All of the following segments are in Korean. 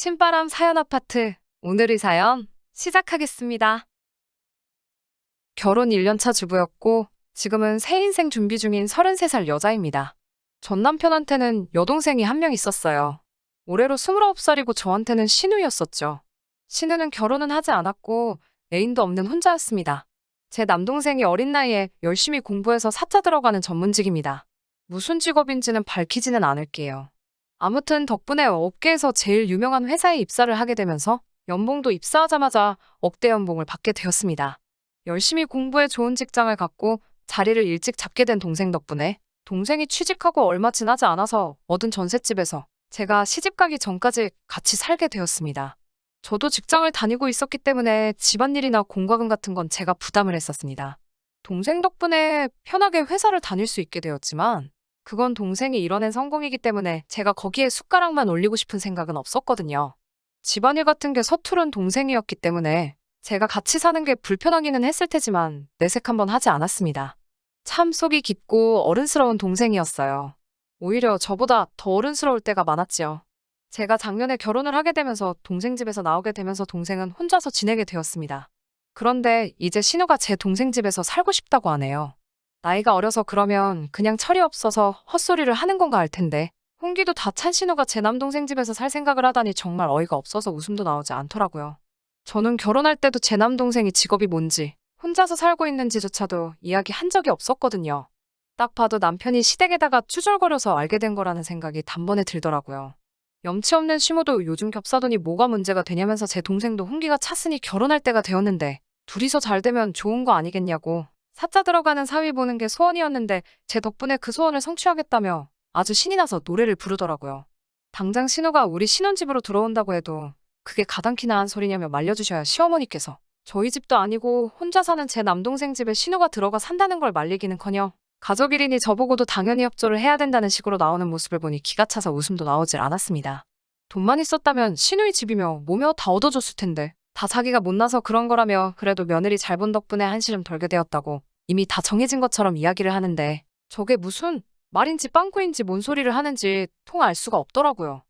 신바람 사연 아파트. 오늘의 사연 시작하겠습니다. 결혼 1년차 주부였고 지금은 새 인생 준비 중인 33살 여자입니다. 전 남편한테는 여동생이 한 명 있었어요. 올해로 29살이고 저한테는 신우였었죠. 신우는 결혼은 하지 않았고 애인도 없는 혼자였습니다. 제 남동생이 어린 나이에 열심히 공부해서 사자 들어가는 전문직입니다. 무슨 직업인지는 밝히지는 않을게요. 아무튼 덕분에 업계에서 제일 유명한 회사에 입사를 하게 되면서 연봉도 입사하자마자 억대 연봉을 받게 되었습니다. 열심히 공부해 좋은 직장을 갖고 자리를 일찍 잡게 된 동생 덕분에 동생이 취직하고 얼마 지나지 않아서 얻은 전셋집에서 제가 시집가기 전까지 같이 살게 되었습니다. 저도 직장을 다니고 있었기 때문에 집안일이나 공과금 같은 건 제가 부담을 했었습니다. 동생 덕분에 편하게 회사를 다닐 수 있게 되었지만 그건 동생이 이뤄낸 성공이기 때문에 제가 거기에 숟가락만 올리고 싶은 생각은 없었거든요. 집안일 같은 게 서투른 동생이었기 때문에 제가 같이 사는 게 불편하기는 했을 테지만 내색 한번 하지 않았습니다. 참 속이 깊고 어른스러운 동생이었어요. 오히려 저보다 더 어른스러울 때가 많았지요. 제가 작년에 결혼을 하게 되면서 동생 집에서 나오게 되면서 동생은 혼자서 지내게 되었습니다. 그런데 이제 신우가 제 동생 집에서 살고 싶다고 하네요. 나이가 어려서 그러면 그냥 철이 없어서 헛소리를 하는 건가 할 텐데 홍기도 다 찬 신우가 제 남동생 집에서 살 생각을 하다니 정말 어이가 없어서 웃음도 나오지 않더라고요. 저는 결혼할 때도 제 남동생이 직업이 뭔지 혼자서 살고 있는지조차도 이야기한 적이 없었거든요. 딱 봐도 남편이 시댁에다가 투절거려서 알게 된 거라는 생각이 단번에 들더라고요. 염치 없는 시모도 요즘 겹사돈이 뭐가 문제가 되냐면서 제 동생도 홍기가 찼으니 결혼할 때가 되었는데 둘이서 잘 되면 좋은 거 아니겠냐고 사자 들어가는 사위 보는 게 소원이었는데 제 덕분에 그 소원을 성취하겠다며 아주 신이 나서 노래를 부르더라고요. 당장 신우가 우리 신혼집으로 들어온다고 해도 그게 가당키나 한 소리냐며 말려주셔야 시어머니께서 저희 집도 아니고 혼자 사는 제 남동생 집에 신우가 들어가 산다는 걸 말리기는커녕 가족일이니 저보고도 당연히 협조를 해야 된다는 식으로 나오는 모습을 보니 기가 차서 웃음도 나오질 않았습니다. 돈만 있었다면 신우의 집이며 뭐며 다 얻어줬을 텐데 다 자기가 못나서 그런 거라며 그래도 며느리 잘 본 덕분에 한시름 덜게 되었다고 이미 다 정해진 것처럼 이야기를 하는데 저게 무슨 말인지 빵꾸인지 뭔 소리를 하는지 통 알 수가 없더라고요.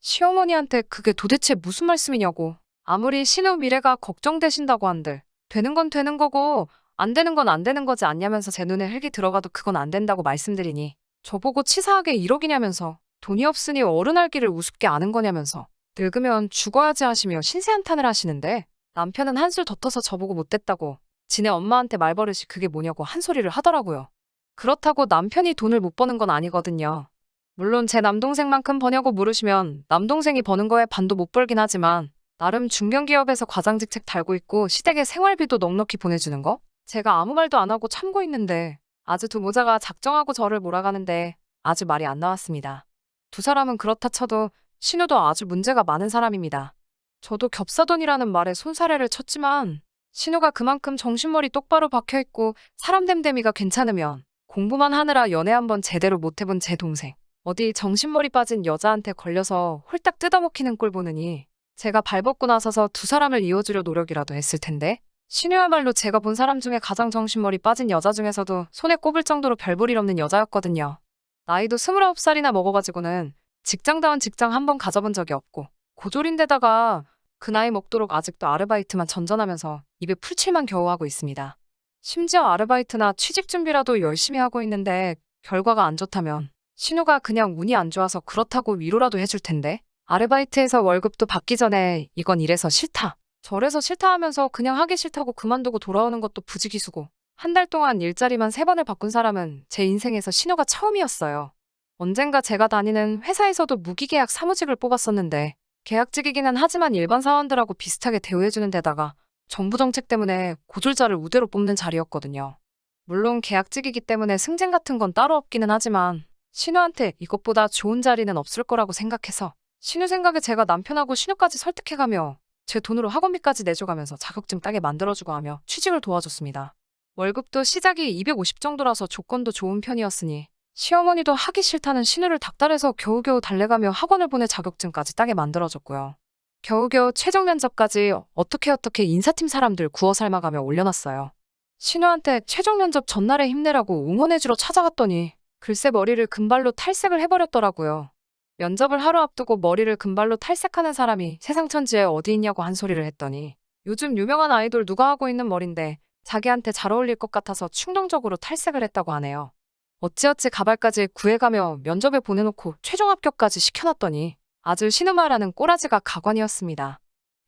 시어머니한테 그게 도대체 무슨 말씀이냐고. 아무리 신우 미래가 걱정되신다고 한들 되는 건 되는 거고 안 되는 건 안 되는 거지 않냐면서 제 눈에 흙이 들어가도 그건 안 된다고 말씀드리니 저보고 치사하게 1억이냐면서 돈이 없으니 어른할 길을 우습게 아는 거냐면서 늙으면 죽어야지 하시며 신세한탄을 하시는데 남편은 한술 더 떠서 저보고 못됐다고 지네 엄마한테 말버릇이 그게 뭐냐고 한 소리를 하더라고요. 그렇다고 남편이 돈을 못 버는 건 아니거든요. 물론 제 남동생만큼 버냐고 물으시면 남동생이 버는 거에 반도 못 벌긴 하지만 나름 중견기업에서 과장직책 달고 있고 시댁에 생활비도 넉넉히 보내주는 거? 제가 아무 말도 안 하고 참고 있는데 아주 두 모자가 작정하고 저를 몰아가는데 아주 말이 안 나왔습니다. 두 사람은 그렇다 쳐도 신우도 아주 문제가 많은 사람입니다. 저도 겹사돈이라는 말에 손사래를 쳤지만 신우가 그만큼 정신머리 똑바로 박혀있고 사람 됨됨이가 괜찮으면 공부만 하느라 연애 한번 제대로 못 해본 제 동생 어디 정신머리 빠진 여자한테 걸려서 홀딱 뜯어먹히는 꼴 보느니 제가 발벗고 나서서 두 사람을 이어주려 노력이라도 했을 텐데 신우야말로 제가 본 사람 중에 가장 정신머리 빠진 여자 중에서도 손에 꼽을 정도로 별 볼 일 없는 여자였거든요. 나이도 29살이나 먹어가지고는 직장다운 직장 한 번 가져본 적이 없고 고졸인데다가 그 나이 먹도록 아직도 아르바이트만 전전하면서 입에 풀칠만 겨우 하고 있습니다. 심지어 아르바이트나 취직 준비라도 열심히 하고 있는데 결과가 안 좋다면 신우가 그냥 운이 안 좋아서 그렇다고 위로라도 해줄 텐데 아르바이트에서 월급도 받기 전에 이건 이래서 싫다 저래서 싫다 하면서 그냥 하기 싫다고 그만두고 돌아오는 것도 부지기수고 한 달 동안 일자리만 3번을 바꾼 사람은 제 인생에서 신우가 처음이었어요. 언젠가 제가 다니는 회사에서도 무기계약 사무직을 뽑았었는데 계약직이기는 하지만 일반 사원들하고 비슷하게 대우해주는 데다가 정부 정책 때문에 고졸자를 우대로 뽑는 자리였거든요. 물론 계약직이기 때문에 승진 같은 건 따로 없기는 하지만 신우한테 이것보다 좋은 자리는 없을 거라고 생각해서 신우 생각에 제가 남편하고 신우까지 설득해가며 제 돈으로 학원비까지 내줘가면서 자격증 따게 만들어주고 하며 취직을 도와줬습니다. 월급도 시작이 250 정도라서 조건도 좋은 편이었으니 시어머니도 하기 싫다는 신우를 닥달해서 겨우겨우 달래가며 학원을 보내 자격증까지 따게 만들어줬고요. 겨우겨우 최종 면접까지 어떻게 인사팀 사람들 구워 삶아가며 올려놨어요. 신우한테 최종 면접 전날에 힘내라고 응원해주러 찾아갔더니 글쎄 머리를 금발로 탈색을 해버렸더라고요. 면접을 하루 앞두고 머리를 금발로 탈색하는 사람이 세상 천지에 어디 있냐고 한 소리를 했더니 요즘 유명한 아이돌 누가 하고 있는 머린데 자기한테 잘 어울릴 것 같아서 충동적으로 탈색을 했다고 하네요. 어찌어찌 가발까지 구해가며 면접에 보내놓고 최종 합격까지 시켜놨더니 아주 신우마라는 꼬라지가 가관이었습니다.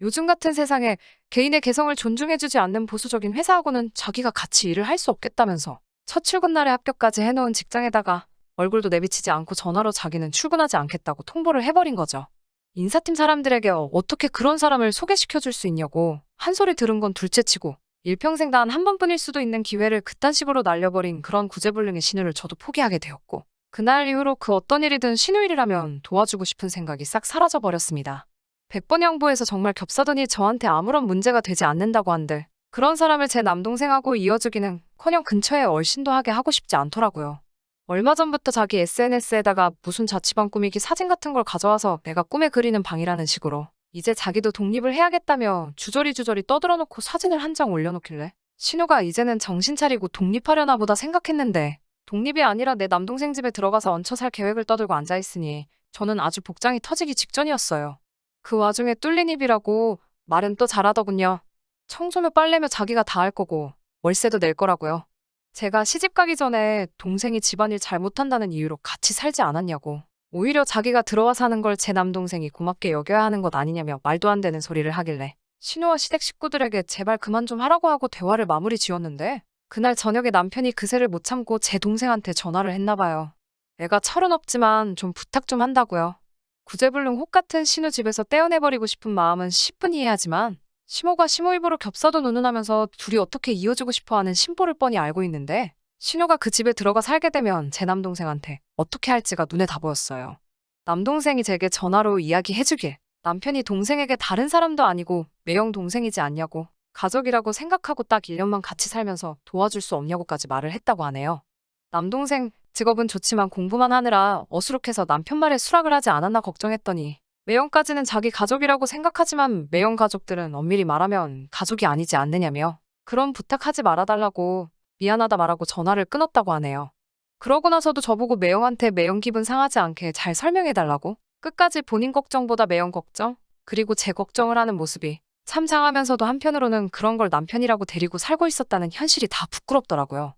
요즘 같은 세상에 개인의 개성을 존중해주지 않는 보수적인 회사하고는 자기가 같이 일을 할 수 없겠다면서 첫 출근 날에 합격까지 해놓은 직장에다가 얼굴도 내비치지 않고 전화로 자기는 출근하지 않겠다고 통보를 해버린 거죠. 인사팀 사람들에게 어떻게 그런 사람을 소개시켜줄 수 있냐고 한 소리 들은 건 둘째치고 일평생 단 한 번뿐일 수도 있는 기회를 그딴 식으로 날려버린 그런 구제불능의 신우를 저도 포기하게 되었고 그날 이후로 그 어떤 일이든 신우 일이라면 도와주고 싶은 생각이 싹 사라져버렸습니다. 100번 양보해서 정말 겹사더니 저한테 아무런 문제가 되지 않는다고 한들 그런 사람을 제 남동생하고 이어주기는커녕 근처에 얼씬도 하게 하고 싶지 않더라고요. 얼마 전부터 자기 SNS에다가 무슨 자취방 꾸미기 사진 같은 걸 가져와서 내가 꿈에 그리는 방이라는 식으로 이제 자기도 독립을 해야겠다며 주저리 떠들어놓고 사진을 한 장 올려놓길래 신우가 이제는 정신 차리고 독립하려나 보다 생각했는데 독립이 아니라 내 남동생 집에 들어가서 얹혀 살 계획을 떠들고 앉아있으니 저는 아주 복장이 터지기 직전이었어요. 그 와중에 뚫린 입이라고 말은 또 잘하더군요. 청소며 빨래며 자기가 다 할 거고 월세도 낼 거라고요. 제가 시집 가기 전에 동생이 집안일 잘 못한다는 이유로 같이 살지 않았냐고. 오히려 자기가 들어와 사는 걸 제 남동생이 고맙게 여겨야 하는 것 아니냐며 말도 안 되는 소리를 하길래 신우와 시댁 식구들에게 제발 그만 좀 하라고 하고 대화를 마무리 지었는데 그날 저녁에 남편이 그새를 못 참고 제 동생한테 전화를 했나 봐요. 애가 철은 없지만 좀 부탁 좀 한다고요. 구제불능 혹 같은 신우 집에서 떼어내버리고 싶은 마음은 10분 이해하지만 시모가 시모 입으로 겹사도 운운하면서 둘이 어떻게 이어주고 싶어하는 심보를 뻔히 알고 있는데 신우가 그 집에 들어가 살게 되면 제 남동생한테 어떻게 할지가 눈에 다 보였어요. 남동생이 제게 전화로 이야기해주길 남편이 동생에게 다른 사람도 아니고 매형 동생이지 않냐고 가족이라고 생각하고 딱 1년만 같이 살면서 도와줄 수 없냐고까지 말을 했다고 하네요. 남동생 직업은 좋지만 공부만 하느라 어수룩해서 남편 말에 수락을 하지 않았나 걱정했더니 매형까지는 자기 가족이라고 생각하지만 매형 가족들은 엄밀히 말하면 가족이 아니지 않느냐며 그런 부탁하지 말아달라고 미안하다 말하고 전화를 끊었다고 하네요. 그러고 나서도 저보고 매형한테 매형 기분 상하지 않게 잘 설명해달라고 끝까지 본인 걱정보다 매형 걱정 그리고 제 걱정을 하는 모습이 참 장하면서도 한편으로는 그런 걸 남편이라고 데리고 살고 있었다는 현실이 다 부끄럽더라고요.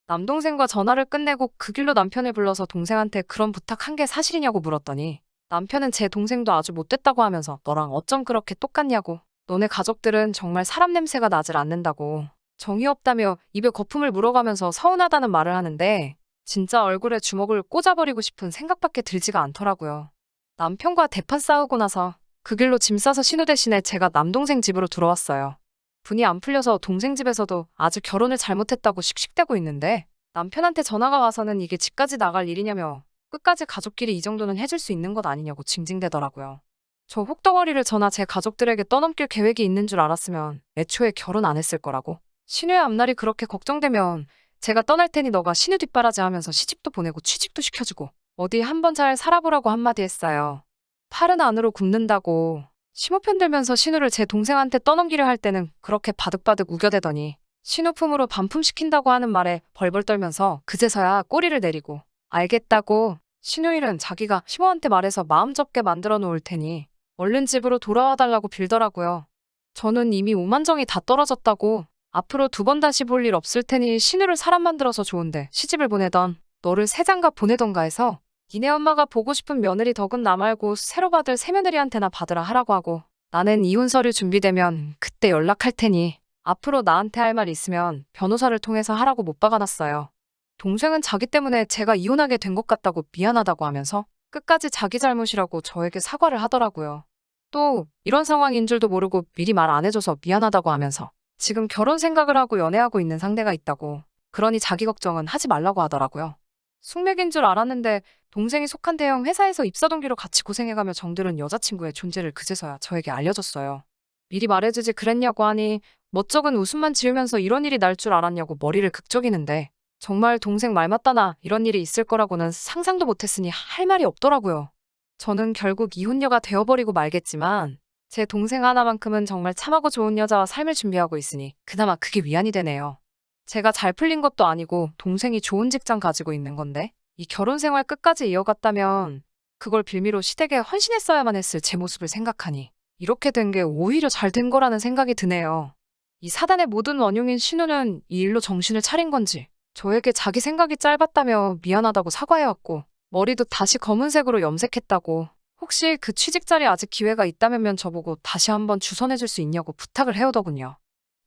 남동생과 전화를 끝내고 그 길로 남편을 불러서 동생한테 그런 부탁한 게 사실이냐고 물었더니 남편은 제 동생도 아주 못됐다고 하면서 너랑 어쩜 그렇게 똑같냐고 너네 가족들은 정말 사람 냄새가 나질 않는다고 정이 없다며 입에 거품을 물어가면서 서운하다는 말을 하는데 진짜 얼굴에 주먹을 꽂아버리고 싶은 생각밖에 들지가 않더라고요. 남편과 대판 싸우고 나서 그 길로 짐 싸서 신우 대신에 제가 남동생 집으로 들어왔어요. 분이 안 풀려서 동생 집에서도 아직 결혼을 잘못했다고 씩씩대고 있는데 남편한테 전화가 와서는 이게 집까지 나갈 일이냐며 끝까지 가족끼리 이 정도는 해줄 수 있는 것 아니냐고 징징대더라고요. 저 혹덩어리를 저나 제 가족들에게 떠넘길 계획이 있는 줄 알았으면 애초에 결혼 안 했을 거라고. 신우의 앞날이 그렇게 걱정되면 제가 떠날 테니 너가 신우 뒷바라지 하면서 시집도 보내고 취직도 시켜주고 어디 한번 잘 살아보라고 한마디 했어요. 팔은 안으로 굽는다고 시모 편들면서 신우를 제 동생한테 떠넘기려 할 때는 그렇게 바득바득 우겨대더니 신우 품으로 반품시킨다고 하는 말에 벌벌 떨면서 그제서야 꼬리를 내리고 알겠다고 신우 일은 자기가 시모한테 말해서 마음 접게 만들어 놓을 테니 얼른 집으로 돌아와 달라고 빌더라고요. 저는 이미 오만정이 다 떨어졌다고 앞으로 2번 다시 볼 일 없을 테니 신우를 사람 만들어서 좋은데 시집을 보내던 너를 새장가 보내던가 해서 니네 엄마가 보고 싶은 며느리 덕은 나 말고 새로 받을 새며느리한테나 받으라 하라고 하고 나는 이혼 서류 준비되면 그때 연락할 테니 앞으로 나한테 할 말 있으면 변호사를 통해서 하라고 못 박아놨어요. 동생은 자기 때문에 제가 이혼하게 된 것 같다고 미안하다고 하면서 끝까지 자기 잘못이라고 저에게 사과를 하더라고요. 또 이런 상황인 줄도 모르고 미리 말 안 해줘서 미안하다고 하면서 지금 결혼 생각을 하고 연애하고 있는 상대가 있다고 그러니 자기 걱정은 하지 말라고 하더라고요. 숙맥인 줄 알았는데 동생이 속한 대형 회사에서 입사 동기로 같이 고생해가며 정들은 여자친구의 존재를 그제서야 저에게 알려줬어요. 미리 말해주지 그랬냐고 하니 멋쩍은 웃음만 지으면서 이런 일이 날 줄 알았냐고 머리를 극적이는데 정말 동생 말 맞다 나 이런 일이 있을 거라고는 상상도 못했으니 할 말이 없더라고요. 저는 결국 이혼녀가 되어버리고 말겠지만 제 동생 하나만큼은 정말 참하고 좋은 여자와 삶을 준비하고 있으니 그나마 그게 위안이 되네요. 제가 잘 풀린 것도 아니고 동생이 좋은 직장 가지고 있는 건데 이 결혼 생활 끝까지 이어갔다면 그걸 빌미로 시댁에 헌신했어야만 했을 제 모습을 생각하니 이렇게 된 게 오히려 잘 된 거라는 생각이 드네요. 이 사단의 모든 원흉인 신우는 이 일로 정신을 차린 건지 저에게 자기 생각이 짧았다며 미안하다고 사과해왔고 머리도 다시 검은색으로 염색했다고 혹시 그 취직 자리에 아직 기회가 있다면 저보고 다시 한번 주선해줄 수 있냐고 부탁을 해오더군요.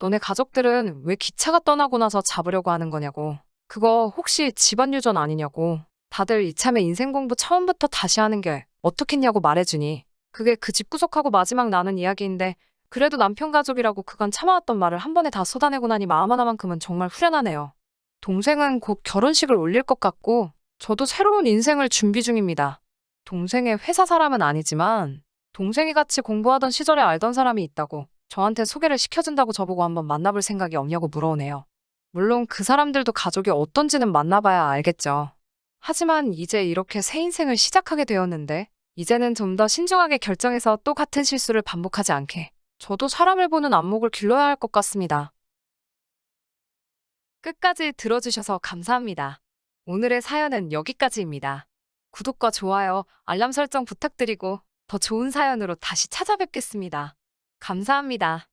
너네 가족들은 왜 기차가 떠나고 나서 잡으려고 하는 거냐고. 그거 혹시 집안 유전 아니냐고. 다들 이참에 인생 공부 처음부터 다시 하는 게 어떻겠냐고 말해주니 그게 그 집구석하고 마지막 나눈 이야기인데 그래도 남편 가족이라고 그간 참아왔던 말을 한 번에 다 쏟아내고 나니 마음 하나만큼은 정말 후련하네요. 동생은 곧 결혼식을 올릴 것 같고 저도 새로운 인생을 준비 중입니다. 동생의 회사 사람은 아니지만 동생이 같이 공부하던 시절에 알던 사람이 있다고 저한테 소개를 시켜준다고 저보고 한번 만나볼 생각이 없냐고 물어오네요. 물론 그 사람들도 가족이 어떤지는 만나봐야 알겠죠. 하지만 이제 이렇게 새 인생을 시작하게 되었는데 이제는 좀 더 신중하게 결정해서 또 같은 실수를 반복하지 않게 저도 사람을 보는 안목을 길러야 할 것 같습니다. 끝까지 들어주셔서 감사합니다. 오늘의 사연은 여기까지입니다. 구독과 좋아요, 알람 설정 부탁드리고 더 좋은 사연으로 다시 찾아뵙겠습니다. 감사합니다.